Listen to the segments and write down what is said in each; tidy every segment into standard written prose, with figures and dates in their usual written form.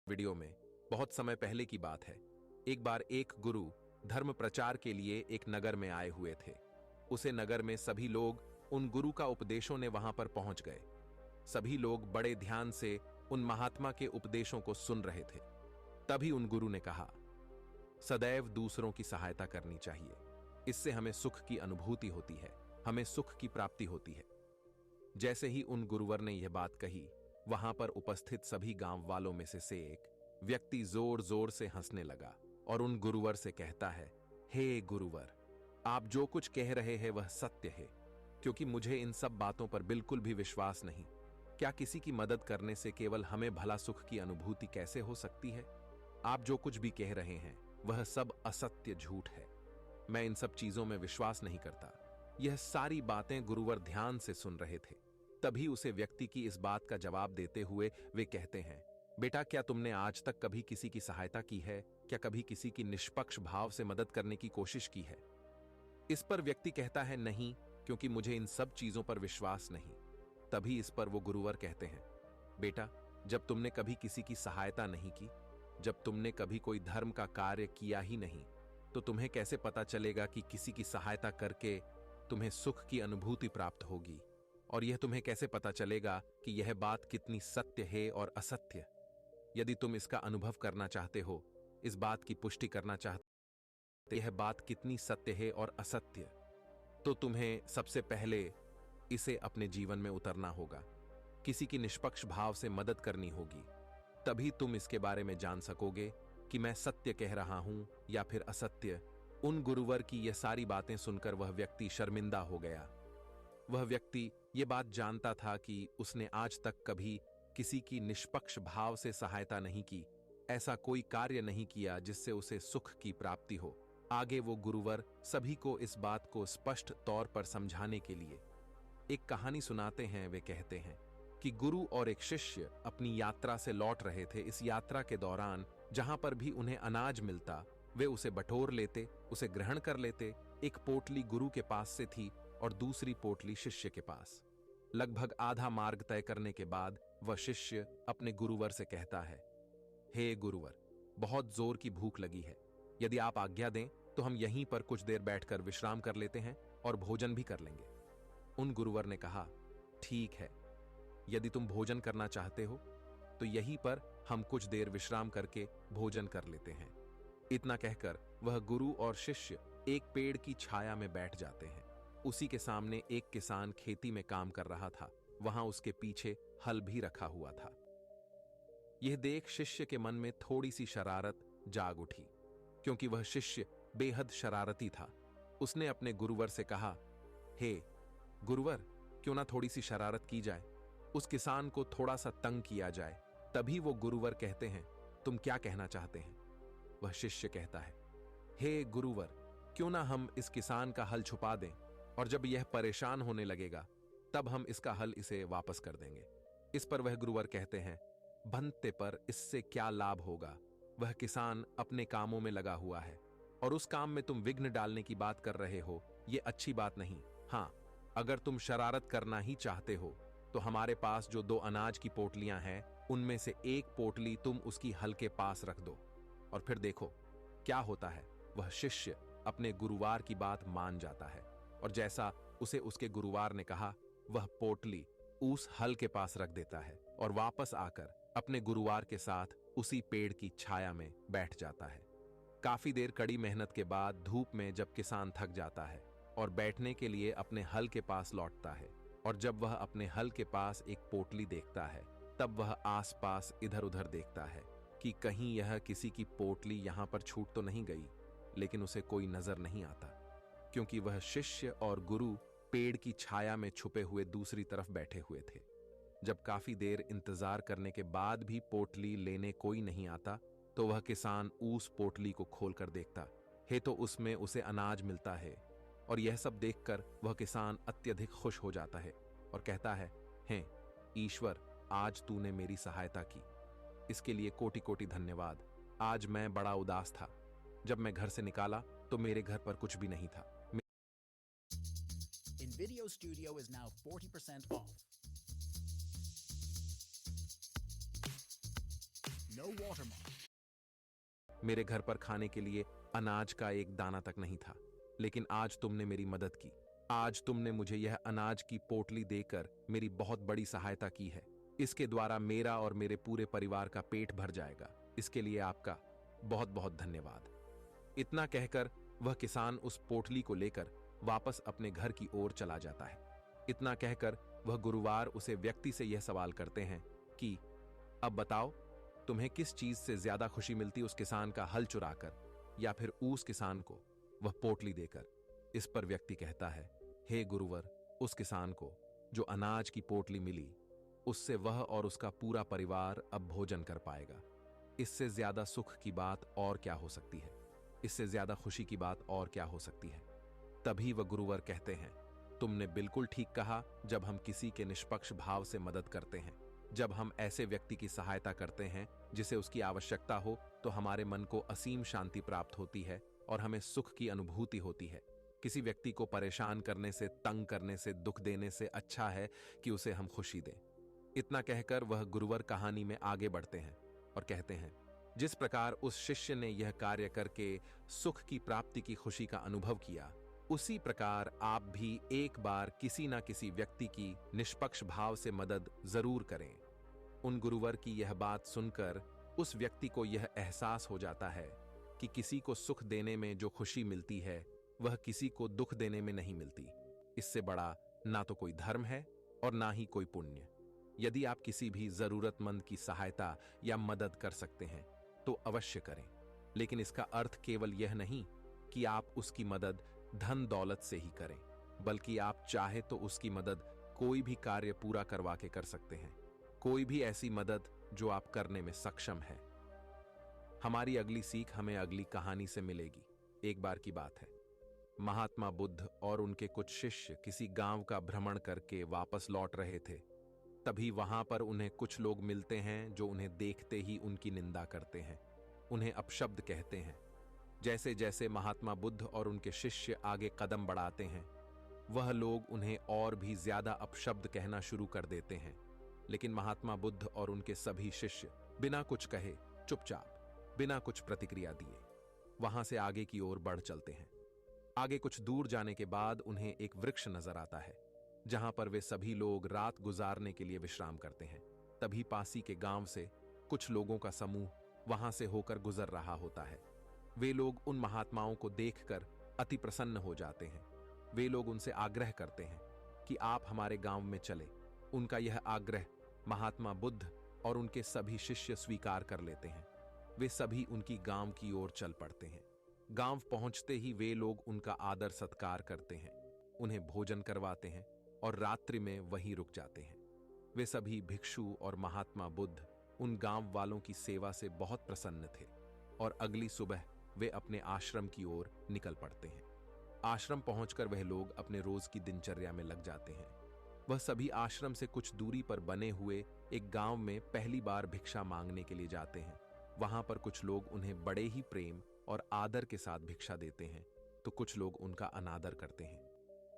Video में बहुत समय पहले की बात है। एक बार एक गुरु धर्म प्रचार के लिए एक नगर में आए हुए थे। उसे नगर में सभी लोग उन गुरु का उपदेशों ने वहां पर पहुंच गए। सभी लोग बड़े ध्यान से उन महात्मा के उपदेशों को सुन रहे थे। तभी उन गुरु ने कहा, सदैव दूसरों की सहायता करनी चाहिए। इससे हमें सुख की अनुभूति होती है, हमें सुख की प्राप्ति होती है। जैसे ही उन गुरुवर ने यह बात कही, वहां पर उपस्थित सभी गांव वालों में से एक व्यक्ति जोर जोर से हंसने लगा और उन गुरुवर से कहता है, हे गुरुवर, आप जो कुछ कह रहे हैं वह सत्य है, क्योंकि मुझे इन सब बातों पर बिल्कुल भी विश्वास नहीं। क्या किसी की मदद करने से केवल हमें भला सुख की अनुभूति कैसे हो सकती है? आप जो कुछ भी कह रहे हैं वह सब असत्य झूठ है। मैं इन सब चीजों में विश्वास नहीं करता। यह सारी बातें गुरुवर ध्यान से सुन रहे थे। तभी उसे व्यक्ति की इस बात का जवाब देते हुए वे कहते हैं, बेटा, क्या तुमने आज तक कभी किसी की सहायता की है? क्या कभी किसी की निष्पक्ष भाव से मदद करने की कोशिश की है? इस पर व्यक्ति कहता है, नहीं, क्योंकि मुझे इन सब चीजों पर विश्वास नहीं। तभी इस पर वो गुरुवर कहते हैं, बेटा, जब तुमने कभी किसी की सहायता नहीं की, जब तुमने कभी कोई धर्म का कार्य किया ही नहीं, तो तुम्हें कैसे पता चलेगा कि किसी की सहायता करके तुम्हें सुख की अनुभूति प्राप्त होगी? और यह तुम्हें कैसे पता चलेगा कि यह बात कितनी सत्य है और असत्य? यदि तुम इसका अनुभव करना चाहते हो, इस बात की पुष्टि करना चाहते यह बात कितनी सत्य है और असत्य, तो तुम्हें सबसे पहले इसे अपने जीवन में उतरना होगा। किसी की निष्पक्ष भाव से मदद करनी होगी। तभी तुम इसके बारे में जान सकोगे कि मैं सत्य कह रहा हूं या फिर असत्य। उन गुरुवर की यह सारी बातें सुनकर वह व्यक्ति शर्मिंदा हो गया। वह व्यक्ति ये बात जानता था कि उसने आज तक कभी किसी की निष्पक्ष भाव से सहायता नहीं की, ऐसा कोई कार्य नहीं किया जिससे उसे सुख की प्राप्ति हो। आगे वो गुरुवर सभी को इस बात को स्पष्ट तौर पर समझाने के लिए एक कहानी सुनाते हैं। वे कहते हैं कि गुरु और एक शिष्य अपनी यात्रा से लौट रहे थे। इस यात्रा के दौरान जहां पर भी उन्हें अनाज मिलता, वे उसे बटोर लेते, उसे ग्रहण कर लेते। एक पोटली गुरु के पास से थी और दूसरी पोटली शिष्य के पास। लगभग आधा मार्ग तय करने के बाद वह शिष्य अपने गुरुवर से कहता है, हे गुरुवर, बहुत जोर की भूख लगी है। यदि आप आज्ञा दें तो हम यहीं पर कुछ देर बैठकर विश्राम कर लेते हैं और भोजन भी कर लेंगे। उन गुरुवर ने कहा, ठीक है, यदि तुम भोजन करना चाहते हो तो यहीं पर हम कुछ देर विश्राम करके भोजन कर लेते हैं। इतना कहकर वह गुरु और शिष्य एक पेड़ की छाया में बैठ जाते हैं। उसी के सामने एक किसान खेती में काम कर रहा था। वहां उसके पीछे हल भी रखा हुआ था। यह देख शिष्य के मन में थोड़ी सी शरारत जाग उठी, क्योंकि वह शिष्य बेहद शरारती था। उसने अपने गुरुवर से कहा, हे गुरुवर, क्यों ना थोड़ी सी शरारत की जाए, उस किसान को थोड़ा सा तंग किया जाए। तभी वो गुरुवर कहते हैं, तुम क्या कहना चाहते हैं? वह शिष्य कहता है, हे गुरुवर, क्यों ना हम इस किसान का हल छुपा दें और जब यह परेशान होने लगेगा तब हम इसका हल इसे वापस कर देंगे। इस पर वह गुरुवर कहते हैं, भंते पर इससे क्या लाभ होगा? वह किसान अपने कामों में लगा हुआ है और उस काम में तुम विघ्न डालने की बात कर रहे हो। यह अच्छी बात नहीं। हां, अगर तुम शरारत करना ही चाहते हो तो हमारे पास जो 2 अनाज की पोटलियां हैं, उनमें से एक पोटली तुम उसकी हल के पास रख दो और फिर देखो क्या होता है। वह शिष्य अपने गुरुवार की बात मान जाता है और जैसा उसे उसके गुरुवार ने कहा, वह पोटली उस हल के पास रख देता है और वापस आकर अपने गुरुवार के साथ उसी पेड़ की छाया में बैठ जाता है। काफी देर कड़ी मेहनत के बाद धूप में जब किसान थक जाता है और बैठने के लिए अपने हल के पास लौटता है, और जब वह अपने हल के पास एक पोटली देखता है, तब वह आसपास इधर उधर देखता है कि कहीं यह किसी की पोटली यहां पर छूट तो नहीं गई। लेकिन उसे कोई नजर नहीं आता, क्योंकि वह शिष्य और गुरु पेड़ की छाया में छुपे हुए दूसरी तरफ बैठे हुए थे। जब काफी देर इंतजार करने के बाद भी पोटली लेने कोई नहीं आता, तो वह किसान उस पोटली को खोलकर देखता है तो उसमें उसे अनाज मिलता है। और यह सब देखकर वह किसान अत्यधिक खुश हो जाता है और कहता है, हे ईश्वर, आज तूने मेरी सहायता की, इसके लिए कोटि कोटि धन्यवाद। आज मैं बड़ा उदास था। जब मैं घर से निकाला तो मेरे घर पर कुछ भी नहीं था। InVideo Studio is now 40% off. no watermark. मेरे घर पर खाने के लिए अनाज का एक दाना तक नहीं था, लेकिन आज तुमने मेरी मदद की। आज तुमने मुझे यह अनाज की पोटली देकर मेरी बहुत बड़ी सहायता की है। इसके द्वारा मेरा और मेरे पूरे परिवार का पेट भर जाएगा। इसके लिए आपका बहुत बहुत धन्यवाद। इतना कहकर वह किसान उस पोटली को लेकर वापस अपने घर की ओर चला जाता है। इतना कहकर वह गुरुवार उसे व्यक्ति से यह सवाल करते हैं कि अब बताओ, तुम्हें किस चीज से ज्यादा खुशी मिलती, उस किसान का हल चुराकर या फिर उस किसान को वह पोटली देकर? इस पर व्यक्ति कहता है, हे गुरुवर, उस किसान को जो अनाज की पोटली मिली, उससे वह और उसका पूरा परिवार अब भोजन कर पाएगा। इससे ज्यादा सुख की बात और क्या हो सकती है? इससे ज्यादा खुशी की बात और क्या हो सकती है? तभी वह गुरुवर कहते हैं, तुमने बिल्कुल ठीक कहा। जब हम किसी के निष्पक्ष भाव से मदद करते हैं, जब हम ऐसे व्यक्ति की सहायता करते हैं जिसे उसकी आवश्यकता हो, तो हमारे मन को असीम शांति प्राप्त होती है और हमें सुख की अनुभूति होती है। किसी व्यक्ति को परेशान करने से, तंग करने से, दुख देने से अच्छा है कि उसे हम खुशी दें। इतना कहकर वह गुरुवर कहानी में आगे बढ़ते हैं और कहते हैं, जिस प्रकार उस शिष्य ने यह कार्य करके सुख की प्राप्ति की खुशी का अनुभव किया, उसी प्रकार आप भी एक बार किसी ना किसी व्यक्ति की निष्पक्ष भाव से मदद जरूर करें। उन गुरुवर की यह बात सुनकर उस व्यक्ति को यह एहसास हो जाता है कि किसी को सुख देने में जो खुशी मिलती है, वह किसी को दुख देने में नहीं मिलती। इससे बड़ा ना तो कोई धर्म है और ना ही कोई पुण्य। यदि आप किसी भी जरूरतमंद की सहायता या मदद कर सकते हैं तो अवश्य करें, लेकिन इसका अर्थ केवल यह नहीं कि आप उसकी मदद धन दौलत से ही करें, बल्कि आप चाहे तो उसकी मदद कोई भी कार्य पूरा करवा के कर सकते हैं। कोई भी ऐसी मदद जो आप करने में सक्षम है। हमारी अगली सीख हमें अगली कहानी से मिलेगी। एक बार की बात है, महात्मा बुद्ध और उनके कुछ शिष्य किसी गांव का भ्रमण करके वापस लौट रहे थे। तभी वहां पर उन्हें कुछ लोग मिलते हैं जो उन्हें देखते ही उनकी निंदा करते हैं, उन्हें अपशब्द कहते हैं। जैसे जैसे महात्मा बुद्ध और उनके शिष्य आगे कदम बढ़ाते हैं, वह लोग उन्हें और भी ज्यादा अपशब्द कहना शुरू कर देते हैं। लेकिन महात्मा बुद्ध और उनके सभी शिष्य बिना कुछ कहे, चुपचाप, बिना कुछ प्रतिक्रिया दिए वहां से आगे की ओर बढ़ चलते हैं। आगे कुछ दूर जाने के बाद उन्हें एक वृक्ष नजर आता है, जहां पर वे सभी लोग रात गुजारने के लिए विश्राम करते हैं। तभी पासी के गांव से कुछ लोगों का समूह वहां से होकर गुजर रहा होता है। वे लोग उन महात्माओं को देखकर अति प्रसन्न हो जाते हैं। वे लोग उनसे आग्रह करते हैं कि आप हमारे गांव में चले। उनका यह आग्रह महात्मा बुद्ध और उनके सभी शिष्य स्वीकार कर लेते हैं। वे सभी उनकी गांव की ओर चल पड़ते हैं। गांव पहुंचते ही वे लोग उनका आदर सत्कार करते हैं, उन्हें भोजन करवाते हैं और रात्रि में वहीं रुक जाते हैं। वे सभी भिक्षु और महात्मा बुद्ध उन गांव वालों की सेवा से बहुत प्रसन्न थे और अगली सुबह वे अपने आश्रम की ओर निकल पड़ते हैं। आश्रम पहुंचकर वह लोग अपने रोज की दिनचर्या में लग जाते हैं। वह सभी आश्रम से कुछ दूरी पर बने हुए एक गांव में पहली बार भिक्षा मांगने के लिए जाते हैं। वहां पर कुछ लोग उन्हें बड़े ही प्रेम और आदर के साथ भिक्षा देते हैं, तो कुछ लोग उनका अनादर करते हैं,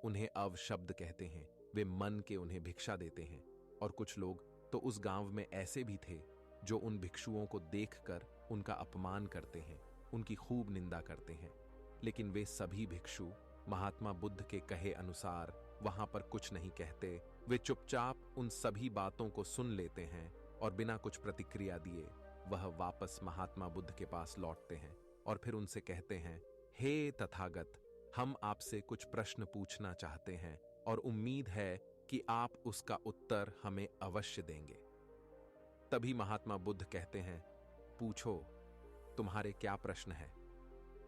उन्हें अवशब्द कहते हैं, वे मन के उन्हें भिक्षा देते हैं। और कुछ लोग तो उस गांव में ऐसे भी थे जो उन भिक्षुओं को देखकर उनका अपमान करते हैं, उनकी खूब निंदा करते हैं। लेकिन वे सभी भिक्षु महात्मा बुद्ध के कहे अनुसार वहां पर कुछ नहीं कहते। वे चुपचाप उन सभी बातों को सुन लेते हैं और बिना कुछ प्रतिक्रिया दिए वह वापस महात्मा बुद्ध के पास लौटते हैं और फिर उनसे कहते हैं, हे तथागत, हम आपसे कुछ प्रश्न पूछना चाहते हैं और उम्मीद है कि आप उसका उत्तर हमें अवश्य देंगे। तभी महात्मा बुद्ध कहते हैं, पूछो, तुम्हारे क्या प्रश्न है?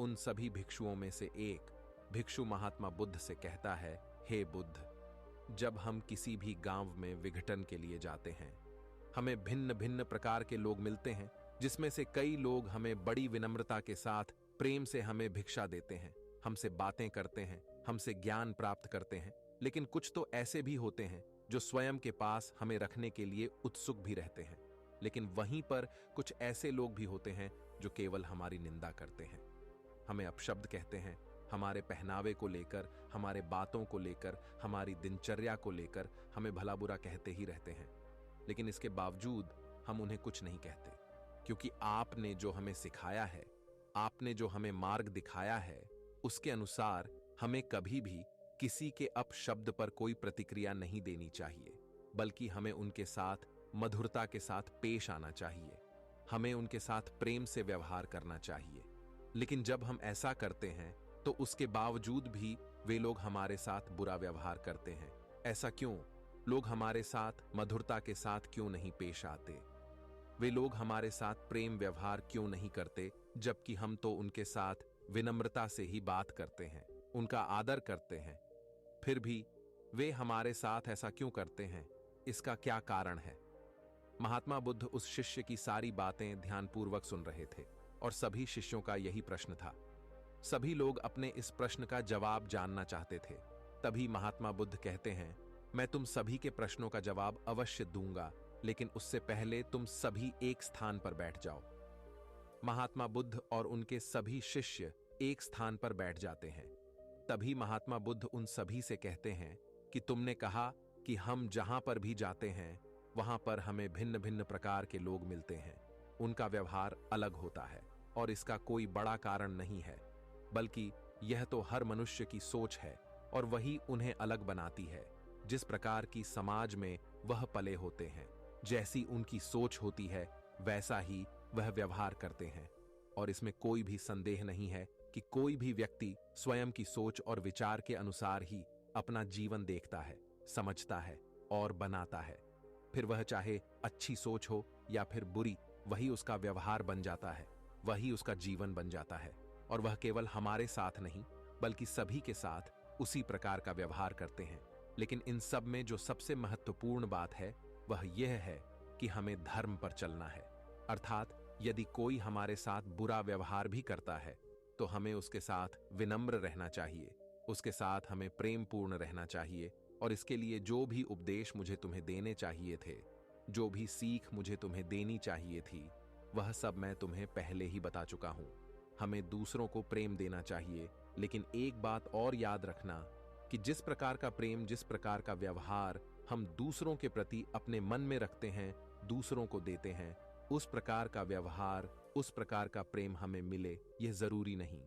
उन सभी भिक्षुओं में से एक भिक्षु महात्मा बुद्ध से कहता है, हे बुद्ध, जब हम किसी भी गांव में विघटन के लिए जाते हैं, हमें भिन्न भिन्न प्रकार के लोग मिलते हैं, जिसमें से कई लोग हमें बड़ी विनम्रता के साथ प्रेम से हमें भिक्षा देते हैं, हमसे बातें करते हैं, हमसे ज्ञान प्राप्त करते हैं। लेकिन कुछ तो ऐसे भी होते हैं जो स्वयं के पास हमें रखने के लिए उत्सुक भी रहते हैं। लेकिन वहीं पर कुछ ऐसे लोग भी होते हैं जो केवल हमारी निंदा करते हैं, हमें अपशब्द कहते हैं, हमारे पहनावे को लेकर, हमारे बातों को लेकर, हमारी दिनचर्या को लेकर हमें भला बुरा कहते ही रहते हैं। लेकिन इसके बावजूद हम उन्हें कुछ नहीं कहते। क्योंकि आपने जो हमें सिखाया है, आपने जो हमें मार्ग दिखाया है, उसके अनुसार हमें कभी भी किसी के अपशब्द पर कोई प्रतिक्रिया नहीं देनी चाहिए, बल्कि हमें उनके साथ मधुरता के साथ पेश आना चाहिए। हमें उनके साथ प्रेम से व्यवहार करना चाहिए। लेकिन जब हम ऐसा करते हैं तो उसके बावजूद भी वे लोग हमारे साथ बुरा व्यवहार करते हैं। ऐसा क्यों? लोग हमारे साथ मधुरता के साथ क्यों नहीं पेश आते? वे लोग हमारे साथ प्रेम व्यवहार क्यों नहीं करते, जबकि हम तो उनके साथ विनम्रता से ही बात करते हैं, उनका आदर करते हैं? फिर भी वे हमारे साथ ऐसा क्यों करते हैं? इसका क्या कारण है? महात्मा बुद्ध उस शिष्य की सारी बातें ध्यानपूर्वक सुन रहे थे और सभी शिष्यों का यही प्रश्न था। सभी लोग अपने इस प्रश्न का जवाब जानना चाहते थे। तभी महात्मा बुद्ध कहते हैं, मैं तुम सभी के प्रश्नों का जवाब अवश्य दूंगा, लेकिन उससे पहले तुम सभी एक स्थान पर बैठ जाओ। महात्मा बुद्ध और उनके सभी शिष्य एक स्थान पर बैठ जाते हैं। तभी महात्मा बुद्ध उन सभी से कहते हैं कि तुमने कहा कि हम जहां पर भी जाते हैं वहां पर हमें भिन्न भिन्न प्रकार के लोग मिलते हैं। उनका व्यवहार अलग होता है और इसका कोई बड़ा कारण नहीं है, बल्कि यह तो हर मनुष्य की सोच है और वही उन्हें अलग बनाती है। जिस प्रकार की समाज में वह पले होते हैं, जैसी उनकी सोच होती है, वैसा ही वह व्यवहार करते हैं। और इसमें कोई भी संदेह नहीं है कि कोई भी व्यक्ति स्वयं की सोच और विचार के अनुसार ही अपना जीवन देखता है, समझता है और बनाता है। फिर वह चाहे अच्छी सोच हो या फिर बुरी, वही उसका व्यवहार बन जाता है, वही उसका जीवन बन जाता है। और वह केवल हमारे साथ नहीं, बल्कि सभी के साथ उसी प्रकार का व्यवहार करते हैं। लेकिन इन सब में जो सबसे महत्वपूर्ण बात है वह यह है कि हमें धर्म पर चलना है। अर्थात यदि कोई हमारे साथ बुरा व्यवहार भी करता है तो हमें उसके साथ विनम्र रहना चाहिए, उसके साथ हमें प्रेम पूर्ण रहना चाहिए। और इसके लिए जो भी उपदेश मुझे तुम्हें देने चाहिए थे, जो भी सीख मुझे तुम्हें देनी चाहिए थी, वह सब मैं तुम्हें पहले ही बता चुका हूं। हमें दूसरों को प्रेम देना चाहिए, लेकिन एक बात और याद रखना कि जिस प्रकार का प्रेम, जिस प्रकार का व्यवहार हम दूसरों के प्रति अपने मन में रखते हैं, दूसरों को देते हैं, उस प्रकार का व्यवहार, उस प्रकार का प्रेम हमें मिले, यह जरूरी नहीं।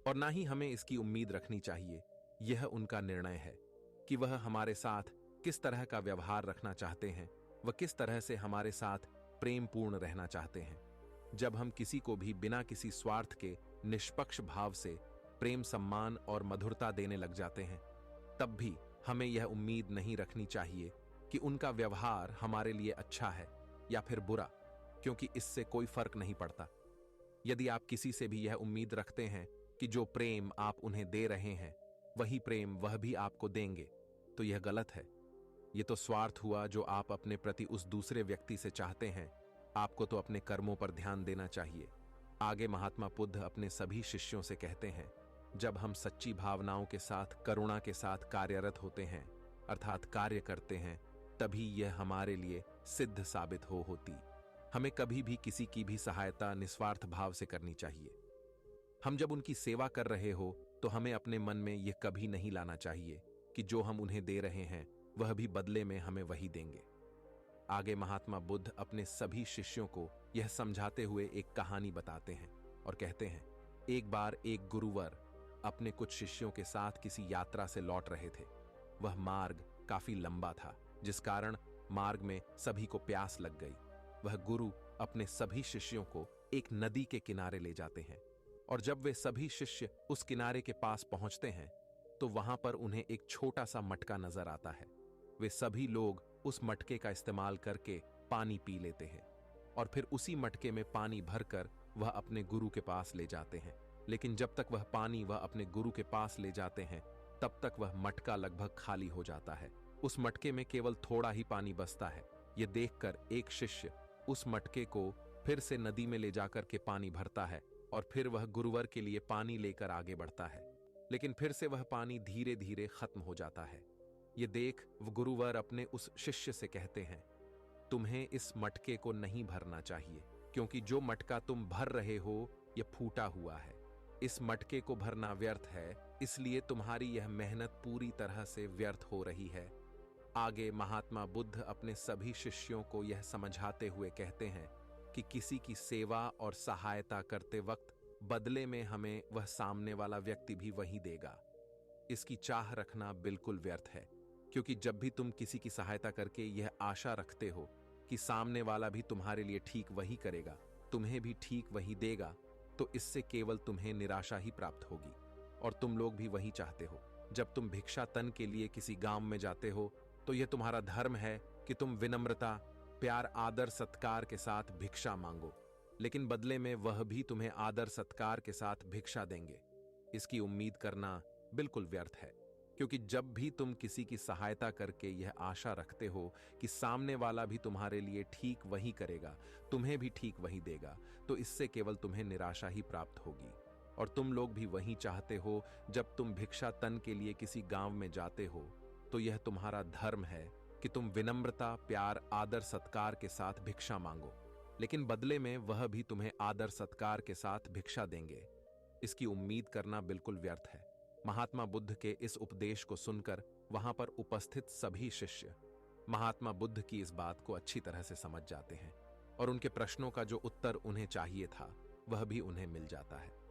और ना ही हमें इसकी उम्मीद रखनी चाहिए। यह उनका निर्णय है कि वह हमारे साथ किस तरह का व्यवहार रखना चाहते हैं, वह किस तरह से हमारे साथ प्रेम पूर्ण रहना चाहते हैं। जब हम किसी को भी बिना किसी स्वार्थ के निष्पक्ष भाव से प्रेम, सम्मान और मधुरता देने लग जाते हैं, तब भी हमें यह उम्मीद नहीं रखनी चाहिए कि उनका व्यवहार हमारे लिए अच्छा है या फिर बुरा, क्योंकि इससे कोई फर्क नहीं पड़ता। यदि आप किसी से भी यह उम्मीद रखते हैं कि जो प्रेम आप उन्हें दे रहे हैं वही प्रेम वह भी आपको देंगे, तो यह गलत है। यह तो स्वार्थ हुआ जो आप अपने प्रति उस दूसरे व्यक्ति से चाहते हैं। आपको तो अपने कर्मों पर ध्यान देना चाहिए। आगे महात्मा बुद्ध अपने सभी शिष्यों से कहते हैं, जब हम सच्ची भावनाओं के साथ, करुणा के साथ कार्यरत होते हैं, अर्थात कार्य करते हैं, तभी यह हमारे लिए सिद्ध साबित होती। हमें कभी भी किसी की भी सहायता निस्वार्थ भाव से करनी चाहिए। हम जब उनकी सेवा कर रहे हो तो हमें अपने मन में यह कभी नहीं लाना चाहिए कि जो हम उन्हें दे रहे हैं वह भी बदले में हमें वही देंगे। आगे महात्मा बुद्ध अपने सभी शिष्यों को यह समझाते हुए एक कहानी बताते हैं और कहते हैं, एक बार एक गुरुवर अपने कुछ शिष्यों के साथ किसी यात्रा से लौट रहे थे। वह मार्ग काफी लंबा था, जिस कारण मार्ग में सभी को प्यास लग गई। वह गुरु अपने सभी शिष्यों को एक नदी के किनारे ले जाते हैं और जब वे सभी शिष्य उस किनारे के पास पहुंचते हैं तो वहां पर उन्हें एक छोटा सा मटका नजर आता है। वे सभी लोग उस मटके का इस्तेमाल करके पानी पी लेते हैं और फिर उसी मटके में पानी भरकर वह अपने गुरु के पास ले जाते हैं। लेकिन जब तक वह पानी वह अपने गुरु के पास ले जाते हैं, तब तक वह मटका लगभग खाली हो जाता है। उस मटके में केवल थोड़ा ही पानी बचता है। यह देखकर एक शिष्य उस मटके को फिर से नदी में ले जाकर के पानी भरता है और फिर वह गुरुवर के लिए पानी लेकर आगे बढ़ता है, लेकिन फिर से वह पानी धीरे धीरे खत्म हो जाता है। ये देख वह गुरुवर अपने उस शिष्य से कहते हैं, तुम्हें इस मटके को नहीं भरना चाहिए, क्योंकि जो मटका तुम भर रहे हो यह फूटा हुआ है। इस मटके को भरना व्यर्थ है, इसलिए तुम्हारी यह मेहनत पूरी तरह से व्यर्थ हो रही है। आगे महात्मा बुद्ध अपने सभी शिष्यों को यह समझाते हुए कहते हैं कि किसी की सेवा और सहायता करते वक्त बदले में हमें वह सामने वाला व्यक्ति भी वही देगा। इसकी चाह रखना बिल्कुल व्यर्थ है, क्योंकि जब भी तुम किसी की सहायता करके यह आशा रखते हो कि सामने वाला भी तुम्हारे लिए ठीक वही करेगा, तुम्हें भी ठीक वही देगा, तो इससे केवल तुम्हें निराशा ही प्राप्त होगी। और तुम लोग भी वही चाहते हो। जब तुम भिक्षाटन के लिए किसी गांव में जाते हो तो यह तुम्हारा धर्म है कि तुम विनम्रता, प्यार, आदर सत्कार के साथ भिक्षा मांगो, लेकिन बदले में वह भी तुम्हें आदर सत्कार के साथ भिक्षा देंगे। इसकी उम्मीद करना बिल्कुल व्यर्थ है, क्योंकि जब भी तुम किसी की सहायता करके यह आशा रखते हो कि सामने वाला भी तुम्हारे लिए ठीक वही करेगा, तुम्हें भी ठीक वही देगा, तो इससे केवल तुम्हें निराशा ही प्राप्त होगी। और तुम लोग भी वही चाहते हो। जब तुम भिक्षाटन के लिए किसी गांव में जाते हो तो यह तुम्हारा धर्म है कि तुम विनम्रता, प्यार, आदर सत्कार के साथ भिक्षा मांगो, लेकिन बदले में वह भी तुम्हें आदर सत्कार के साथ भिक्षा देंगे। इसकी उम्मीद करना बिल्कुल व्यर्थ है। महात्मा बुद्ध के इस उपदेश को सुनकर वहां पर उपस्थित सभी शिष्य महात्मा बुद्ध की इस बात को अच्छी तरह से समझ जाते हैं और उनके प्रश्नों का जो उत्तर उन्हें चाहिए था वह भी उन्हें मिल जाता है।